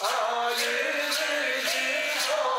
啊，一日之后。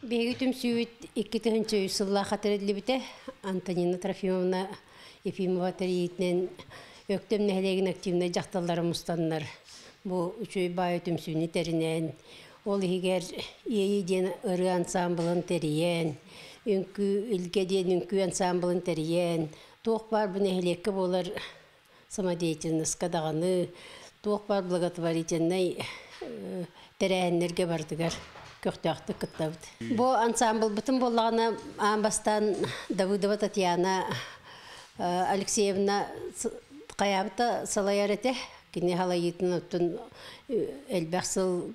Бегитим сүйүт 2000 сылла хатырылы бите Антонина Трофимовна Ефимова тарихинен өктем нәһелеген активный жақталары мұстаннар. Бу үчөй бай өтүмсүнү теринен ол егер ийден ыры ансамблын териен, үнкү илгеден үнкү ансамблын териен, тоқ бар бу нәһелекке болар самодеятельностька даганы, тоқ бар благотворительный терәһеннерге бардыгар. Көктөктү кыттабыт. Бу ансамбл бүтүн боллагана амбастан Давыдова Татьяна Алексеевна каябыта салаярете кине халайытын оттун элбаксыл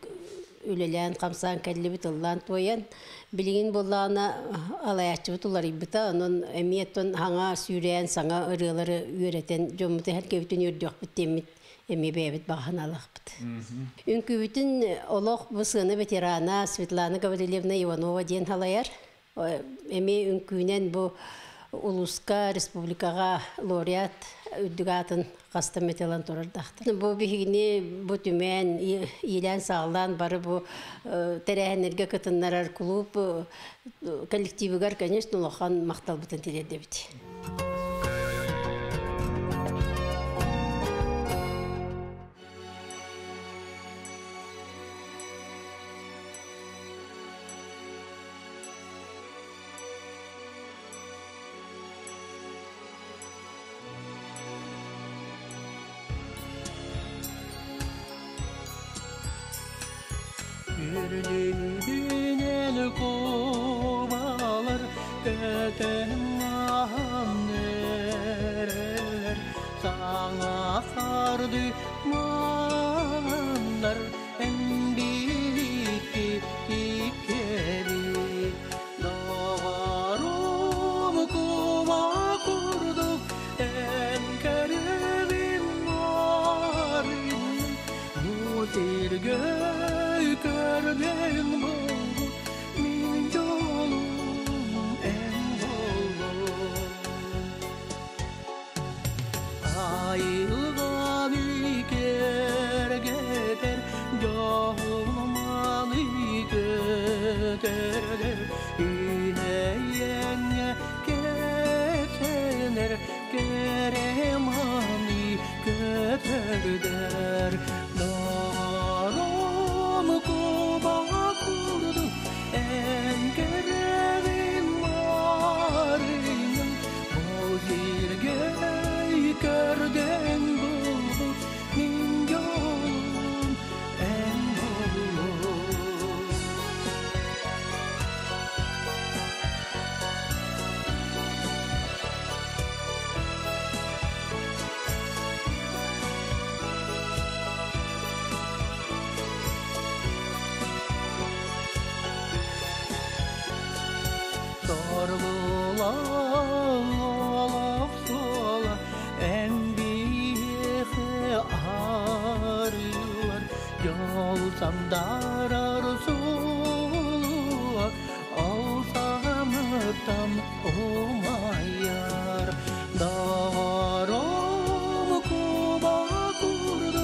үлелен камсан келлибит уллан тоян билигин боллагана алаячыбыт улар ибыта анын эмиеттен хаңа сүйрен саңа ырылары үйрөтен жомуты херкебитин үрдөк биттемит эми бебит баганалыкпыт. Үнкүбүтүн олох бусыны ветерана Светлана Гаврилевна Иванова ден халаяр. Эми үнкүнен бу улуска республикага лауреат үдүгатын кастым метелан турардакты. Бу бигини бу түмен илен саглан бары бу терәһенерге кытыннарар клуб коллективигар, конечно, лохан макталбытын теледебит. Günel kovalar öten nereler sana sardı manlar en biriki ikeri dağarım kova kurduk en kerevin varın mutir gördüm bu min yolum en bol ayılgan iker yolum göter yine yenge geçenler keremani göter Kuba kurdu en kerevin varın o zirge gördün bu min yolun en bol Sorgular sola en büyük arılar yol sandarar sola olsam tam olmayar Dağarım Kuba kurdu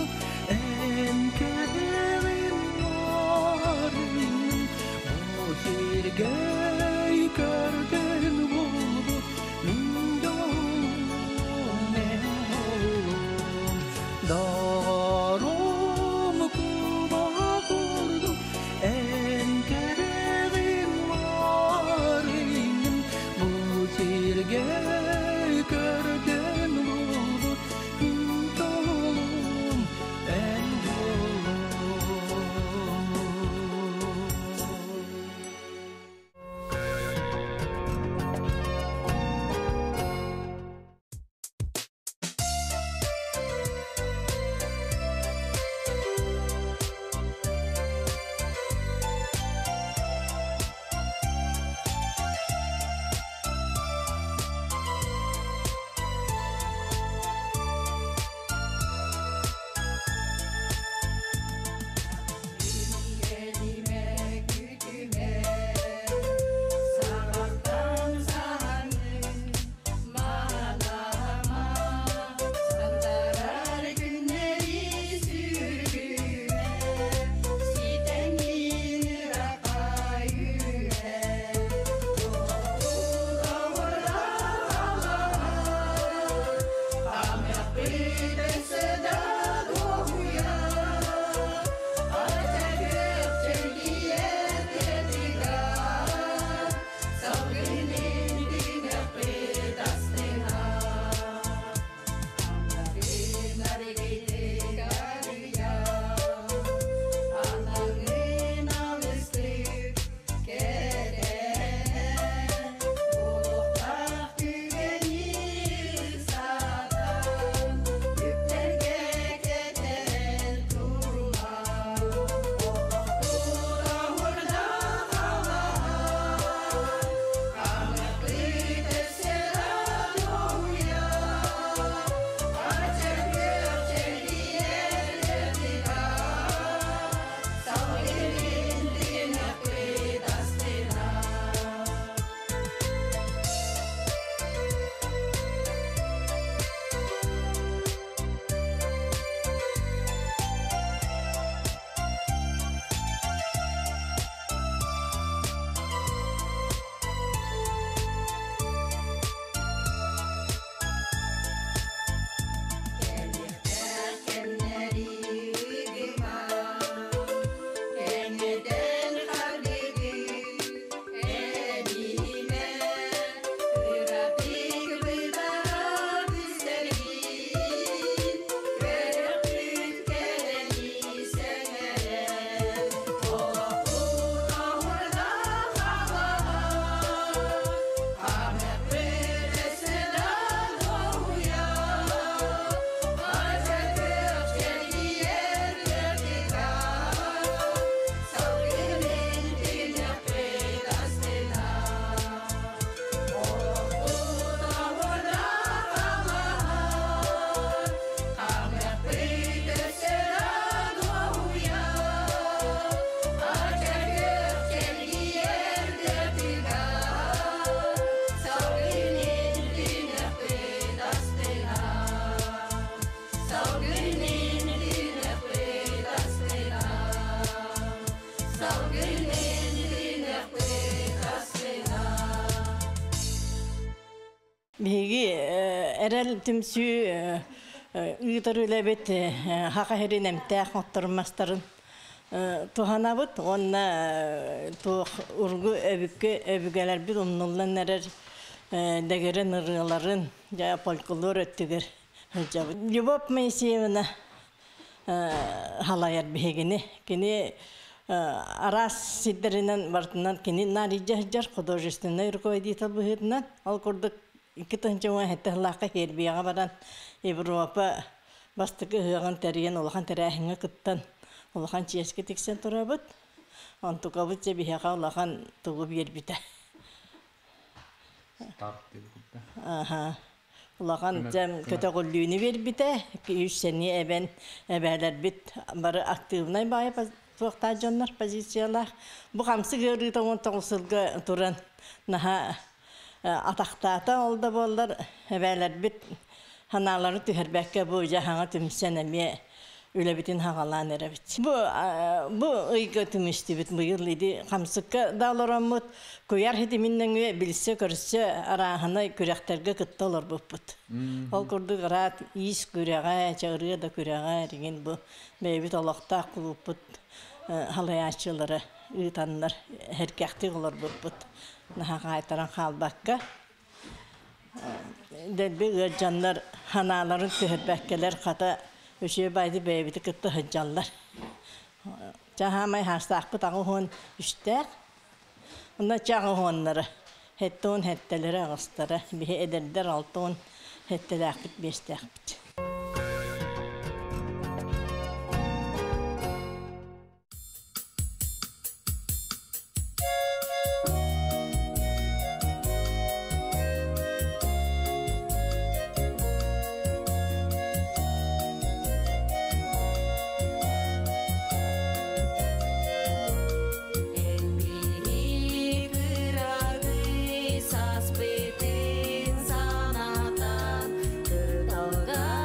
en kerevin varın o sirge gördün buldu min yolun en bolum Dağarım Kuba kurdu Bihi erel tümsü ııdır ülebet haqa herinemtaq otturmastарын tuhanabıt onna tuğ urgu öbügeler bir umnullan erer degeren ırıların ya polkulur öttüger. Любовь Моисеевна halayar bihegini kini aras siderinden bartından kini narijahjar художественный руководитель быһытынан ал курдук 2 тынчыма хеттеллакка хербияга баран Европа бастыкы хыган терген улахан терәһиңе кыттан улахан чиеске тиксен турабыт антукабыт жебияга улахан тугу бербите. Аха. Улахан жем көтөгүллүүнү бербите 200 сени эбен эбелер бит бары активный бай тоқта жоннар позициялар. Бу хамсы көрүтө 19 жылга туран наха атактата олда болдар эбелер бит ханалары түһәрбәккә бу жаһаңа түмсәнәме үлебитин хагалан эребит. Бу ыйгы түмүстү бит быйыл иди хамсыкка даларамыт көяр хитиминнен билсе көрсө араханы күрәктерге кытталар буппут. Ал курдук рат ис күрәгә чагырга да күрәгә деген бу бебит алакта кулуппут халаячылары ыйтаннар herkekti олар буппут. Наха кайтаран халбакка Delbi canlar hanaların tühürbekkeler kata öşe baydı beyviti kıttı hıcallar. Cahamay hastaqpı tağı hon üstek. Onda çağı honları. Hetton hetteleri ağısları. Bihi ederler altın hetteler bit bestek bit. Sas betin sanatan, tertawa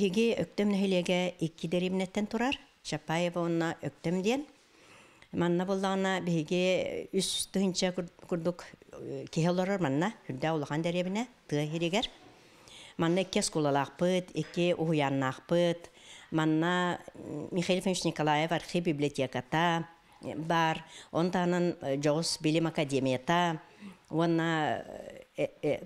Bihigi öktüm nehilege 2 derimnetten turar. Çapayeva onna öktüm diyen. Manna bollağına bihigi üst tığınca kurduk kiheloror manna. Hülda ulağan derebine tığı hiriger. Manna 2 eskulalaqpıt, 2 uhuyanlaqpıt. Manna Mikhail Fenç Nikolayev Arxi Bibliotekata бар. Онтанын Жоғыз Билим Академията. Онна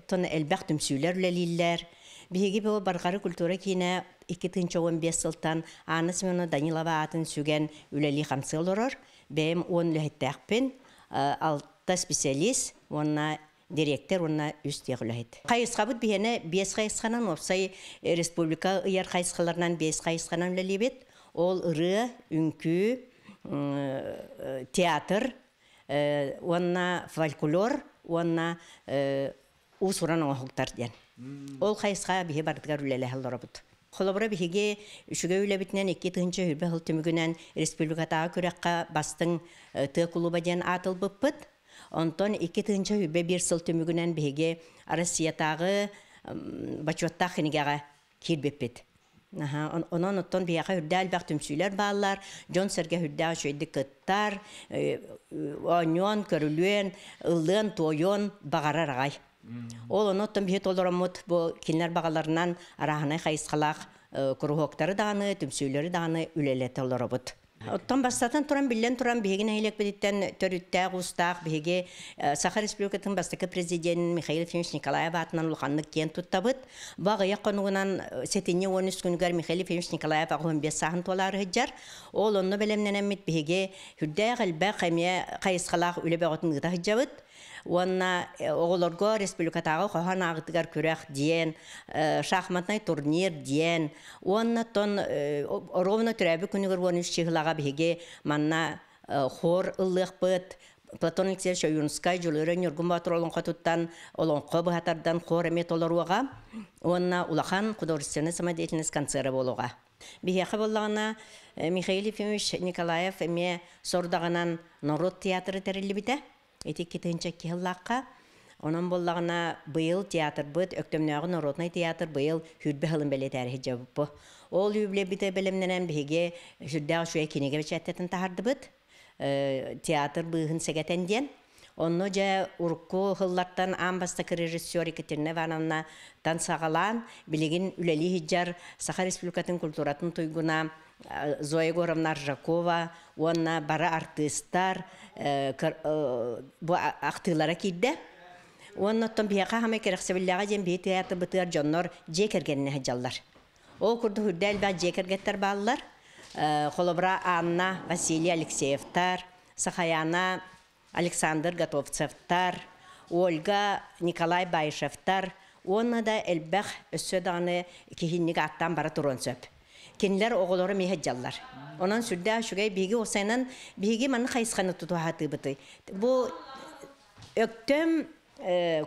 тон әлбәқ түмсүйлер үлелілер. Биһиги бу баргары культура кийне 2015 сылтан Аныс Мено Данилова атын сүген үлели хамсы олорор. Бем 10 лөһеттәкпин, 6 специалист, онна директор, онна үстег үләһет. Кайысқабыт бihene 5 кайысқанан опсай республика ыяр кайысқаларынан 5 кайысқанан үлелебет. Ол ыры, үнкү, театр, онна фольклор, онна усуран оңхуктар ден. Ол кайысқа бихе бардыгар үлеле халларабыт. Холобра бихиге үшүгө үлебитнен 2 тыгынчы хүрбе хылтымыгынан республикатағы көрәкка бастың тыа клуба ден атылбыппыт. Онтон 2 тыгынчы хүрбе 1 сылтымыгынан бихиге Россиятағы бачуаттақ хинигеға кирбеппет. Онон оттон бияқа хүрдә әлбәқ түмсүйлер баллар, Джон Серге хүрдә шөйді кыттар, оньон, көрілуен, ылын, тойон, бағарар ағай. Ол оноттон бихе толырамыт бұл келінер бағаларынан арағынай қайысқалақ күріғоқтары дағаны, түмсүйлері дағаны үлелі толырабыт. Оттон бастатын туран билен туран бигин хейлек бедиттен төрүттәг устак биге Саха Республикатын бастыкы президент Михаил Ефимович Николаев атынан улханлык кен туттабыт. Бага якынугунан сетине 13 күнгөр Михаил Ефимович Николаев 15 сахан толары хыджар. Ол онны белемненемит биге хүрдәг алба кемия кайысқалак үлебеготын гыта хыджабыт. Уанна оголорго республикатагы кохан агытыгар көрәк диен, шахматный турнир диен. Уанна тон ровно төрәбі күнігір 13 чиғылаға біге манна хор ыллық бұд, Платон Алексеевич Юнскай жылырын үргін батыр олонға тұттан, олонға бұхатардан хор әмет оларуға. Уанна улахан художественный самодеятельность концерты болуға. Бихеқі болағына Михаил Ефимович Николаев әме сордағынан Народ театры тәрілі біті. Этик кетенче киллакка онон боллагына быйыл театр быт өктөмнөгү народный театр быйыл хүрбе хылын беле тарихи жабып. Ол юбле бите белемненен биге жүрдө шуя кинеге чаттатын тахарды быт. Театр быгын сегетенден. Онно же урку хыллаттан амбаста режиссер Екатерина Ивановна тансагалан билигин үлели хиджар Саха Республикатын культуратын туйгуна Зоя Горовна Ржакова, онна бара артисттар, bu актылара кидде. Оннотон бияка хаме керексебиллага жем бие театр бытыр жоннор жекергенне хаджаллар. Ол курду хүрдәл ба жекергеттер баллар. Холобра Анна Василий Алексеевтар, Сахаяна Александр Готовцевтар, Ольга Николай Байшевтар. Онна да элбэх өссөданы кихинниге аттан бара турон сөп. Кенлер оғылары мехеджаллар. Онан сүрдә шугай биги осайнан биги маны кайысқаны тутуһаты быты. Бу өктөм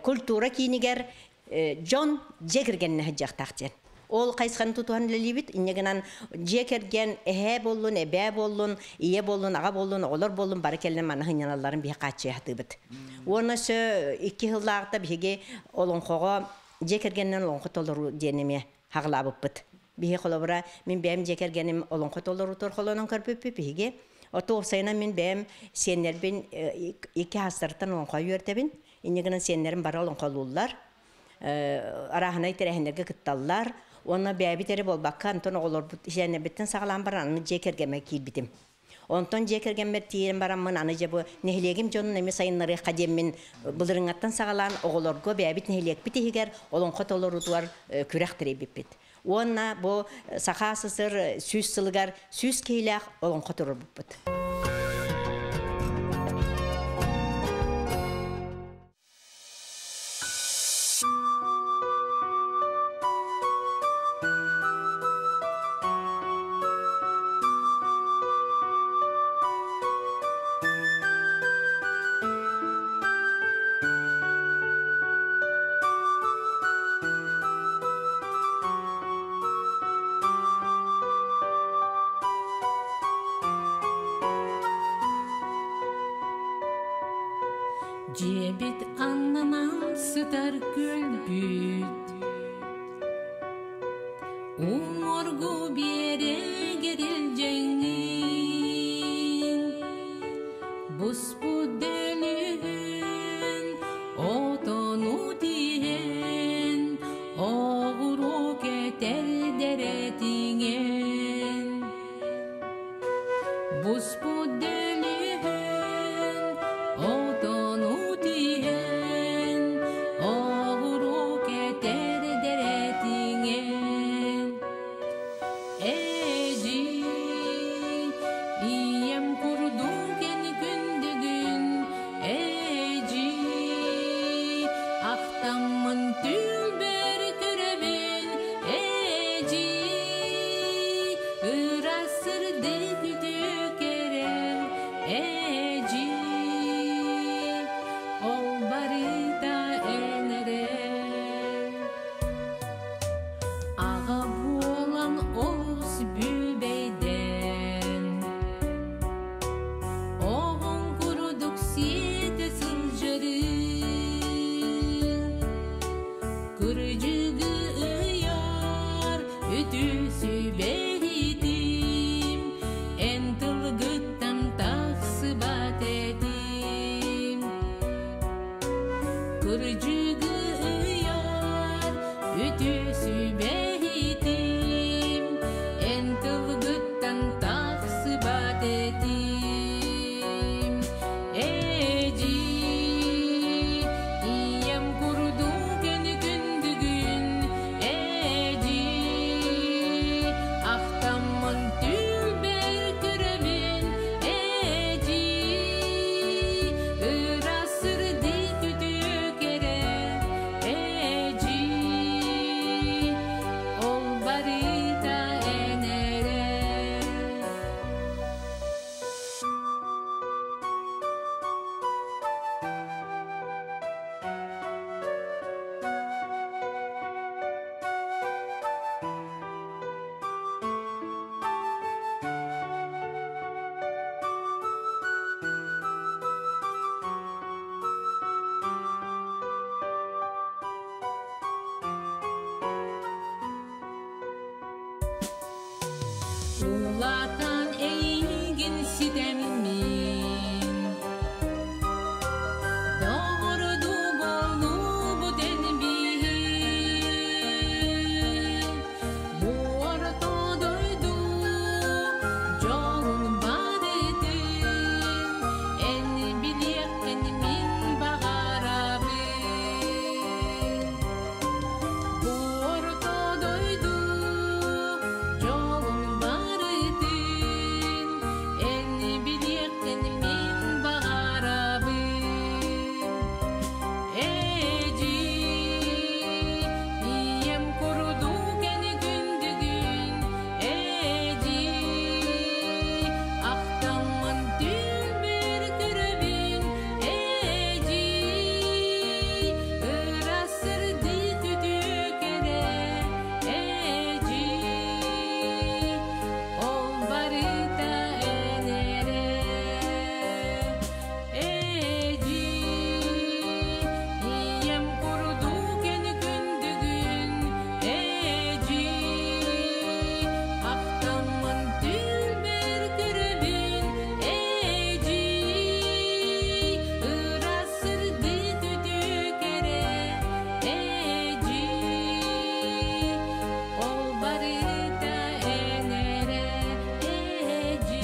культура кинигер Джон Джекерген хеджактактен. Ол кайысқаны тутуһан лелибит иннегенан Джекерген боллун, эбе боллун, ие боллун, ага боллун, олар боллун бары келген маны хыняналларын би качыяты бит. Онысы 2 жылларда биги олонхого Джекергеннен олонхо толору денеме хаглабып бит. Бихе холобра мен бәм жекергенім олонқот олар утор холонон көрпөппі биге. Ото осайна мен бәм сенербен 2 хастыртан олонқа үйертебін. Инегінен сенерім бара олонқа олулар. Арахынай терехіндерге кытталлар. Оны бәбі тері болбаққа антон олар сенербеттен сағалан баранны жекергеме кейбітім. Онтон жекергенбер тиерім барамын аны жабы нехилегім жонын әме сайынлары қадеммен бұлырыңаттан сағалан оғылорго бәбіт нехилек бітігер олонқот олар утуар күрәқ тіребіппет. Онна бу Саха СССР сүз сылыгар сүз кейләк олон қатырыр бұппыт. Cebit anlanan sıtar gülbüt Umur Ogu bere gerileceğin Busbu dölün Otonu diyen Oğru keter deretingen Busbu dölün Otonu diyen Oğru keter deretingen Eci iyem kurdum kendi gündügün Eci aktamın tülber körevin Eci ırasırdı güdük ere Eci ol barita enere Ağa bulan olus bübeyden Oğun kuruduk siyete sılcırı Kırıcıgı ıyar ütüsü behidim En tılgıttan taksıbat edim Kırıcıgı ıyar ütüsü behidim En tılgıttan taksıbat edim Eci iyem kurdum kendi gündügün Eci aktamın tülber körevin Eci ırasırdı tütük ere Eci ol barita enere Ulatan eğilgin sitemmin Doğurdu bolu bu denbih Bu orta doydu Jolun badedin En biliyekkin min bağarabin Bu orta doydu Jolun badedin En biliyekkin min bağarabin Eci iyem kurdu kendi gündügün Eci aktamın tülber körevin Eci ırasırdı tütük ere Eci ol barita enere Eci iyem kurdu kendi gündügün Eci aktamın tülber körevin Eci ırasırdı tütük ere Eci ol barita enere Eci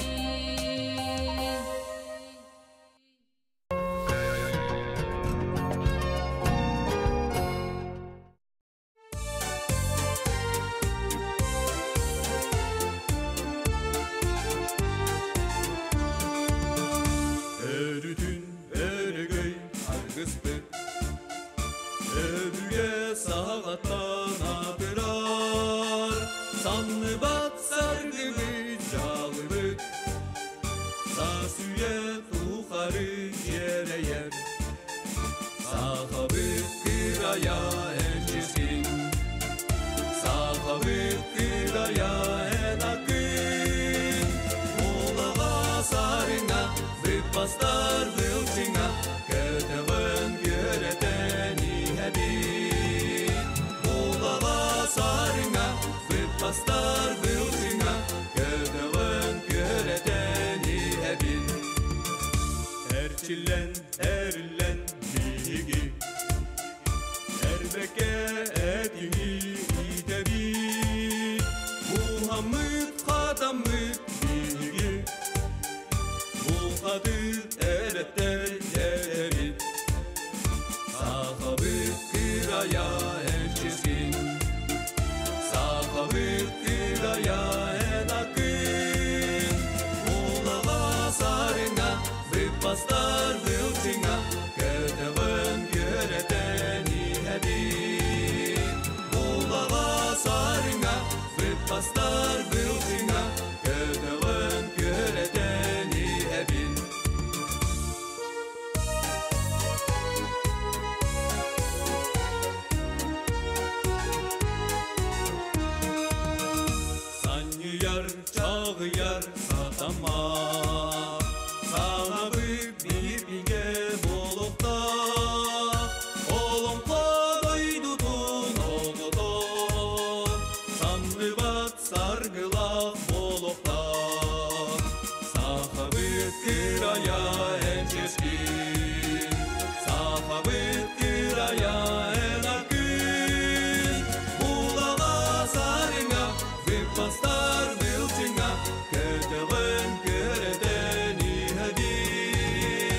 Erütün ergey argıspı Ödüge sağattan atırar Sanlı bat sargıbı çalıbı Sasüye tuharı yere yer Sahabı kıraya ençesin Sahabı kıraya en akın Olağa sarına Vipastar vilçina Köteğün göreteni hebit Olağa sarına Vipastar vilçina Erçillen, erlen, bilgi Erbeke etini idebi Muhammed kadamı bilgi Bu kadı eretten yerin Sahabı kıraya erçesin Sahabı kıraya en akın Ulağa sarına Vipastar vılçına Kötevön göreteni hebin Ulağa sarına Vipastar vılçına Kötevön göreteni hebin Sanyıyar, çağıyar, satama Sahabı bir bilge bolukta Oğlum kaday tutun oğlum Sanlı bat sargıla bolukta Sahabı kıraya en çeskin Sahabı kıraya en akın Ulağa sarına Vipastar vılçına Kötevön göreteni hedin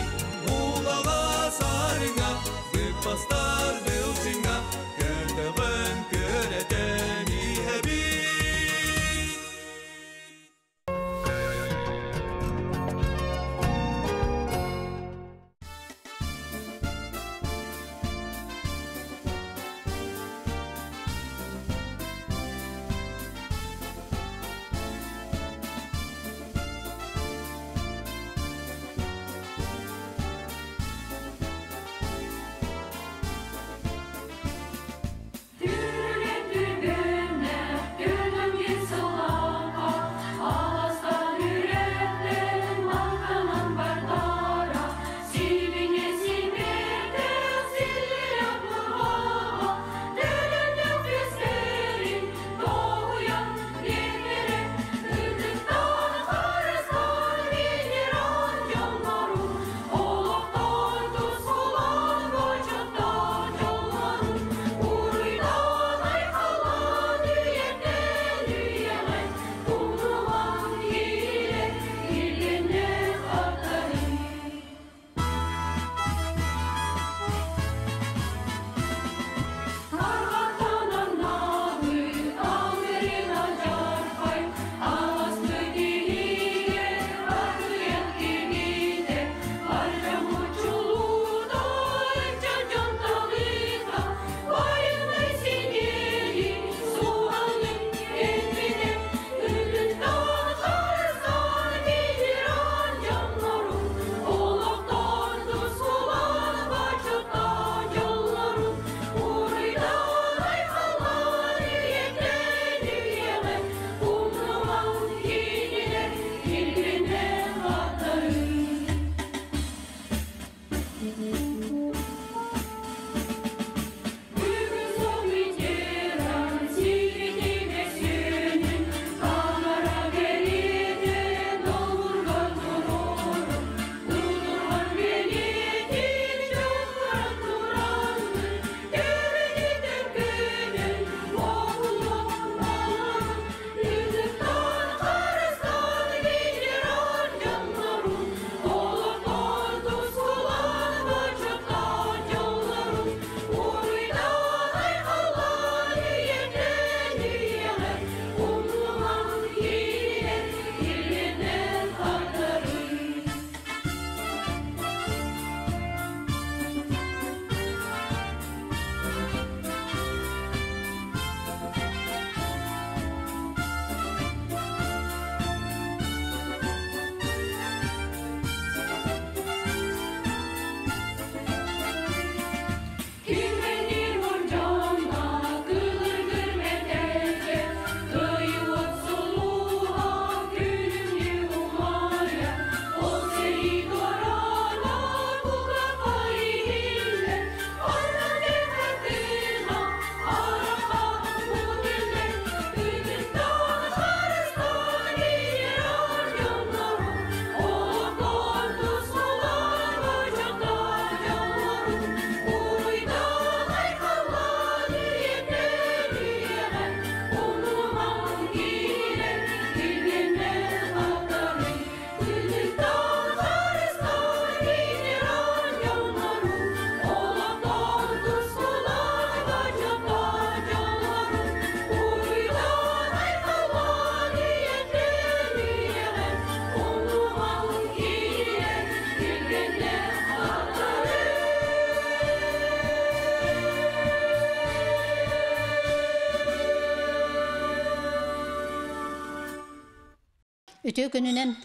Ütü gününen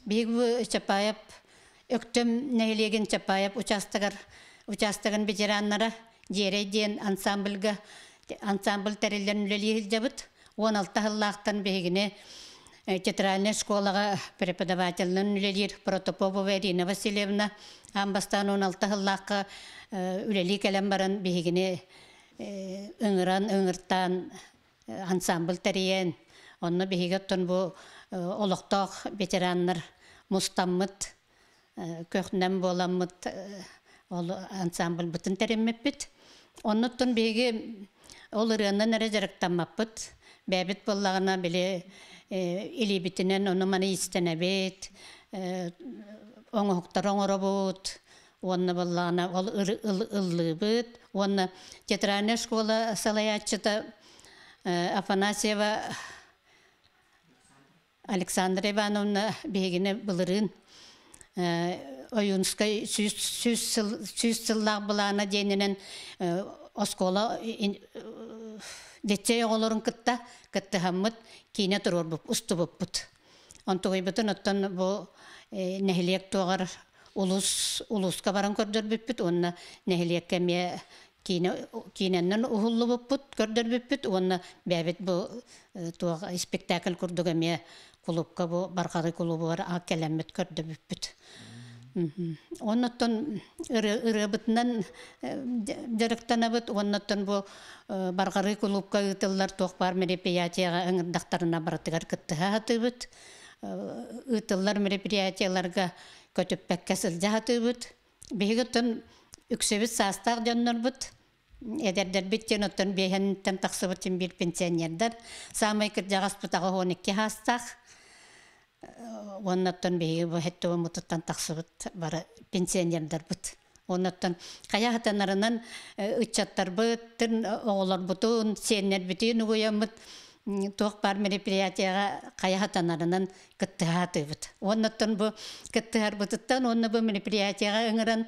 bir bu Çapayap öktüm nehlegen Çapayap uçastagın veteranlara jereyden ansambl terillerin üleliği jabıt 16 yıllaqtan behigine театральная школага преподавательнын үлелер Протопопова Ирина Васильевна амбастан 16 yıllaqqa үлели келем баран behigine ыңыртан ансамбл териен онны behigеттен бу олоқтоқ ветераннар мустаммыт көхнәм боламмыт ол ансамбл бүтін тереммеппит оннуттан beги ол ырыаннан эре жарыктаммаппыт бәбит боллагына биле илибитинен оны маны истенебит оңоқтар оңоробут онны боллагына ол ыллыбыт онны театральная школа салаячыта Афанасьева Александра Ивановна бегине былырын Oyunskay süs yıllar bulana denenen oskola detçe oğulların kıtta hammıt kine durur bu ustu buput. Ontuğu bütün ottan bu nehliyek doğar uluska varan kördür buput onna nehliyek kemiye kinennen uhullu buput kördür buput onna bebet bu tuğa spektakl kurdu kemiye kulubka bu barqarı kulubu var akkelemmet kördür buput. Ondan ırıbıtından jarıktanabıt ondan bu barqarı kulubka ıtıllar toqpar merepiyatiyaga ıngırdaqtarına baratıgar kıttıha hatıbıt. Itıllar merepiyatiyalarga kötüppekke sılca hatıbıt. Behigötün üksebit sastaq jonnarbıt. Ederder bitken otun behenitten taqsıbıtın bir pensionerler. Samay kırjağaspıtağı 12 hastaq. Ondan behi bu hetto mututtan taqsıbıt bara pensionerler bıt. Ondan kaya hatanlarından ıçattar bıttın oğlar butun senler bütün uyamıt toqpar merepiyatiyaga kaya hatanlarından kıttıha bıt. Ondan bu kıttıhar bıtıttan onu bu merepiyatiyaga ıngıran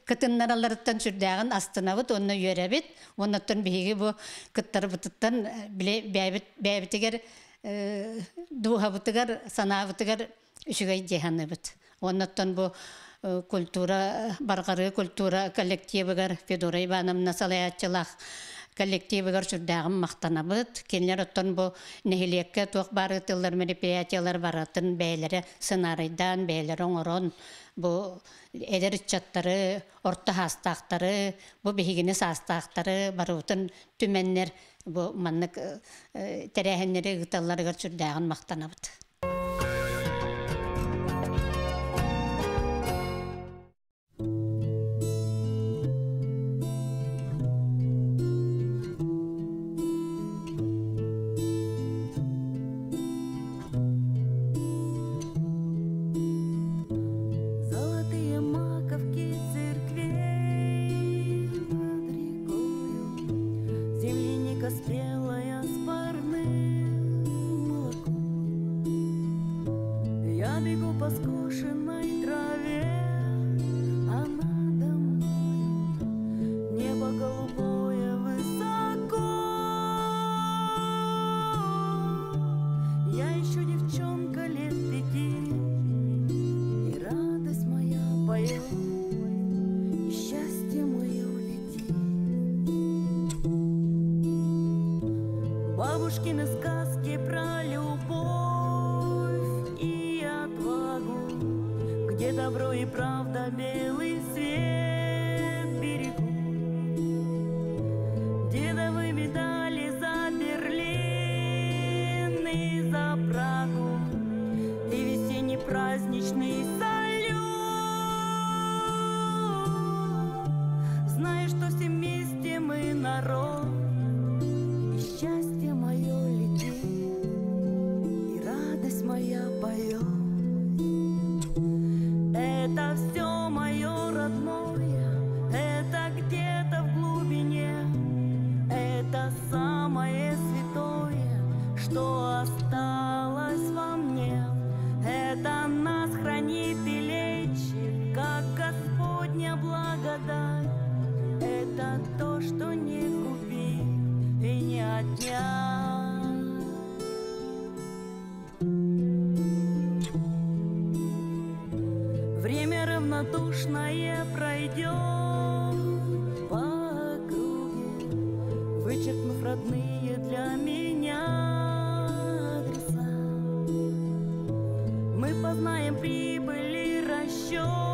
kıtınlarlardan sürdağın astına bıt onu yörebit. Ondan behi bu kıttar bıtıttan bile beyabitiger duhabıtıgar, sanabıtıgar üşügay cehannebit. Ondan bu kultura, barqarı kultura kollektivigar Fedora Ivanovna salayatçılaq kollektivigar sürdağın maqtanabıt. Kenler ottan bu nehiliyekke toq barıtıllar, merepiyatiyalar baratın beylere sınaraydan, beylere oңорон bu eder içatları, orta hastaqtары, bu behigini sastaqtары barıtın tümenler bu manlık terehenleri gıtalları sürdağın maqtanabıt. Спелая с парным молоком. Я бегу по скошенной траве, а надо мною небо голубое высоко. Я еще девчонка лет 5, и радость моя поет, и счастье мое летит. Бабушкины сказки про любовь и отвагу, где добро и правда белый свет берегут. Дедовы медали за Берлин и за Прагу, и весенний праздничный салют. Знай, что все вместе мы народ, счастье мое летит, и радость моя поет. Это все мое родное, это где-то в глубине, это самое святое, что осталось во мне. Это нас хранит и лечит, как Господня благодать. Это то, что не купить и не отнять. равнодушное пройдем по округе, вычеркнув родные для меня адреса. Мы познаем прибыль и расчет.